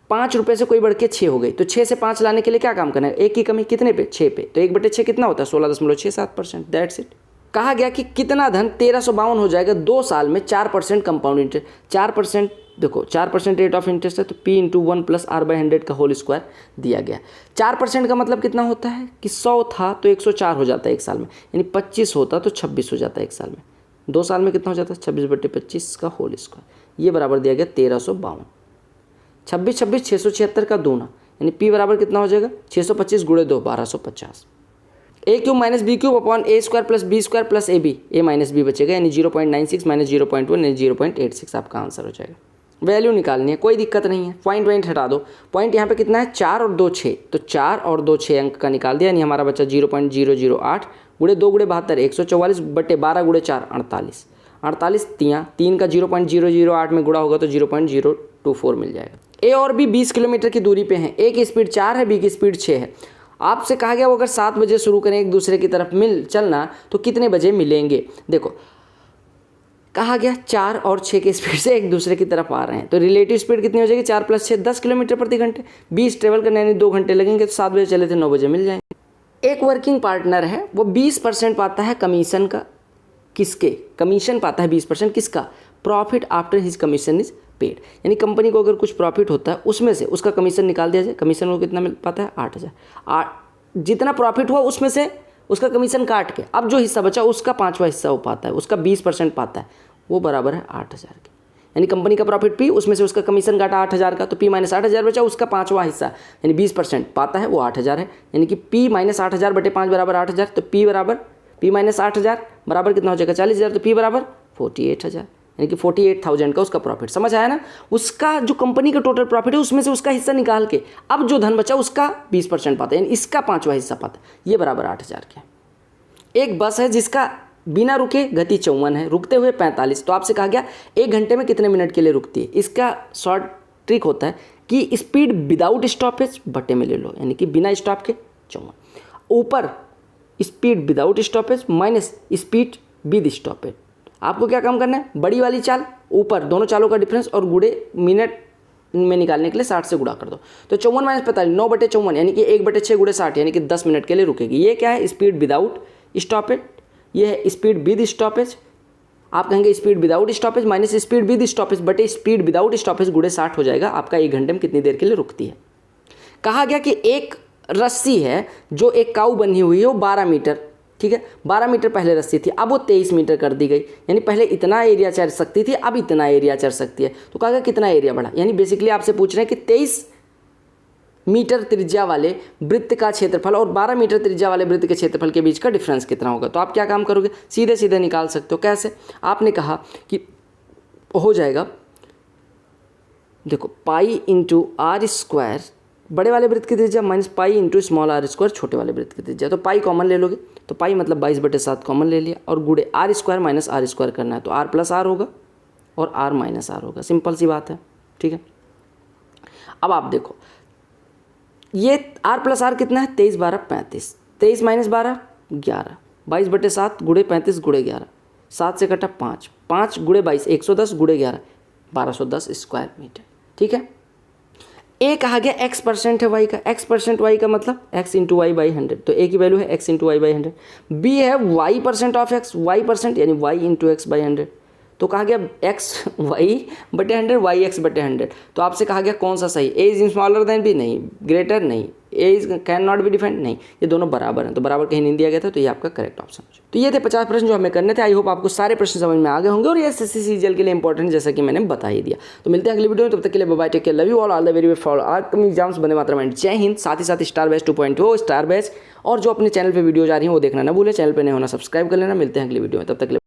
5 रुपये से कोई बढ़ के 6 हो गई तो 6 से 5 लाने के लिए क्या काम करना है, एक की कमी कितने पे, 6 पे, तो 1/6 कितना होता है, 16.67%, दैट्स इट। कहा गया कि कितना धन 1352 हो जाएगा 2 साल में 4% कंपाउंड इंटरेस्ट, 4% देखो 4% रेट ऑफ इंटरेस्ट है तो P into 1 plus R by 100 का होल स्क्वायर दिया गया। 4% का मतलब कितना होता है कि 100 था तो 104 हो जाता है एक साल में, यानी 25 होता तो 26 हो जाता है एक साल में, 2 साल में कितना हो जाता है 26/25 का होल स्क्वायर, ये बराबर दिया गया 1352। 26 676 का दूना, यानी P बराबर कितना हो जाएगा 625 गुणे 2 1250, A cube minus B cube upon A square plus B square plus A B, A minus B बचेगा, यानी 0.96 माइनस 0.1 यानी 0.86 आपका आंसर हो जाएगा। वैल्यू निकालनी है, कोई दिक्कत नहीं है, पॉइंट हटा दो। पॉइंट यहाँ पे कितना है 4 और 2 6, तो 4 और 2 6 अंक का निकाल दिया, यानी हमारा बच्चा 0.008 गुणे 2 गुणे 72 144 बटे 12 गुणे 4 48, 48 3 का 0.008 में गुणा होगा तो 0.024 मिल जाएगा। ए और बी 20 किलोमीटर की दूरी पे हैं, ए की स्पीड 4 है, बी की स्पीड 6 है। आपसे कहा गया वो अगर 7 बजे शुरू करें एक दूसरे की तरफ चलना तो कितने बजे मिलेंगे। देखो कहा गया 4 और 6 की स्पीड से एक दूसरे की तरफ आ रहे हैं, तो रिलेटिव स्पीड कितनी हो जाएगी 4 + 6 10 किलोमीटर प्रति घंटे, 20 ट्रेवल करने यानी 2 घंटे लगेंगे, तो 7 बजे चले थे 9 बजे मिल जाएंगे। एक वर्किंग पार्टनर है वो 20% पाता है कमीशन का, किसके कमीशन पाता है 20% किसका, profit after his commission is paid, यानी कंपनी को अगर कुछ प्रॉफिट होता है उसमें से उसका कमीशन निकाल दिया जाए, कमीशन को कितना मिल पाता है 8000, जितना प्रॉफिट हुआ उसमें से उसका कमीशन काट के अब जो हिस्सा बचा उसका 5वां हिस्सा हो पाता है, उसका 20% पाता है, वो बराबर है 8000 के, यानी कंपनी का प्रॉफिट P उसमें से उसका कमीशन काटा 8000 का, तो P माइनस 8000 बचा, उसका 5वां हिस्सा यानी 20% पाता है वो 8000 है, यानी कि P माइनस 8000 बटे 5 बराबर 8000, तो P माइनस 8000 बराबर कितना हो जाएगा 40000, तो P बराबर 48000, यानी कि 48,000 का उसका प्रॉफिट। समझ आया ना, उसका जो कंपनी का टोटल प्रॉफिट है उसमें से उसका हिस्सा निकाल के अब जो धन बचा उसका 20% पाता है, यानी इसका 5वां हिस्सा पाता है, ये बराबर 8000 के। एक बस है जिसका बिना रुके गति 54 है, रुकते हुए 45, तो आपसे कहा गया 1 घंटे में कितने मिनट के लिए रुकती है। इसका शॉर्ट ट्रिक होता है कि स्पीड विदाउट स्टॉपेज बटे में ले लो, यानी कि बिना स्टॉप के 54, ऊपर speed without stoppage minus speed with stoppage. आपको क्या काम करना है, बड़ी वाली चाल ऊपर दोनों चालों का डिफरेंस और गुणे मिनट में निकालने के लिए 60 से गुणा कर दो। तो 54 माइनस 45 9/54 यानी कि 1/6 गुणे 60 यानी कि 10 मिनट के लिए रुकेगी। ये क्या है? Speed without stoppage. ये है स्पीड विद स्टॉपेज। आप कहेंगे speed without stoppage minus speed with stoppage बटे स्पीड विदाउट स्टॉपेज गुणे 60 हो जाएगा। आपका 1 घंटे में कितनी देर के लिए रुकती है। कहा गया कि एक रस्सी है जो एक काऊ बनी हुई है, वो 12 मीटर, ठीक है, 12 मीटर पहले रस्सी थी, अब वो 23 मीटर कर दी गई। यानी पहले इतना एरिया चढ़ सकती थी, अब इतना एरिया चढ़ सकती है। तो कहा गया कितना एरिया बढ़ा। यानी बेसिकली आपसे पूछ रहे हैं कि 23 मीटर त्रिज्या वाले वृत्त का क्षेत्रफल और 12 मीटर त्रिज्या वाले वृत्त के क्षेत्रफल के बीच का डिफरेंस कितना होगा। तो आप क्या काम करोगे? सीधे सीधे निकाल सकते हो। कैसे? आपने कहा कि हो जाएगा, देखो पाई इंटू आर स्क्वायर बड़े वाले वृत्त की त्रिज्या minus pi into small R square छोटे वाले वृत्त की त्रिज्या। तो पाई कॉमन ले लोगे, तो पाई मतलब 22/7 कॉमन ले लिया और गुणे R square minus R square करना है, तो आर प्लस आर होगा और आर माइनस आर होगा। सिंपल सी बात है, ठीक है। अब आप देखो ये आर प्लस आर कितना है? 23 12 35, 23 माइनस 12 11, 22/7 गुणे 35 गुणे 11, 7 से कटा 5, 5 गुणे 22 110 गुणे 11 1210 स्क्वायर मीटर, ठीक है। ए कहा गया x% है y का, x% y का मतलब x इंटू वाई बाई 100, तो a की वैल्यू है x into Y by 100। B है y% ऑफ x, y% यानी y इंटू एक्स बाई 100, तो कहा गया x y/100 y x/100। तो आपसे कहा गया कौन सा सही? a is smaller than b नहीं, ग्रेटर नहीं, a is can not be defined नहीं, ये दोनों बराबर हैं। तो बराबर कहीं नहीं दिया गया था, तो ये आपका करेक्ट ऑप्शन है। तो ये थे 50 प्रश्न जो हमें करने थे। आई होप आपको सारे प्रश्न समझ में आ गए होंगे और ये SSC सीजीएल के लिए इंपॉर्टेंट जैसा कि मैंने बता ही दिया। तो मिलते हैं अगली वीडियो में, तब तक के लिए bye bye, take care, love you all the very best for upcoming exams. Vande Mataram and जय हिंद। साथ ही साथ स्टार बैच 2.0 स्टार बैच और जो अपने चैनल पर वीडियोज आ रही हैं वो देखना ना भूलें। चैनल पर नहीं होना सब्सक्राइब कर लेना। मिलते हैं अगली वीडियो में, तब तक के लिए।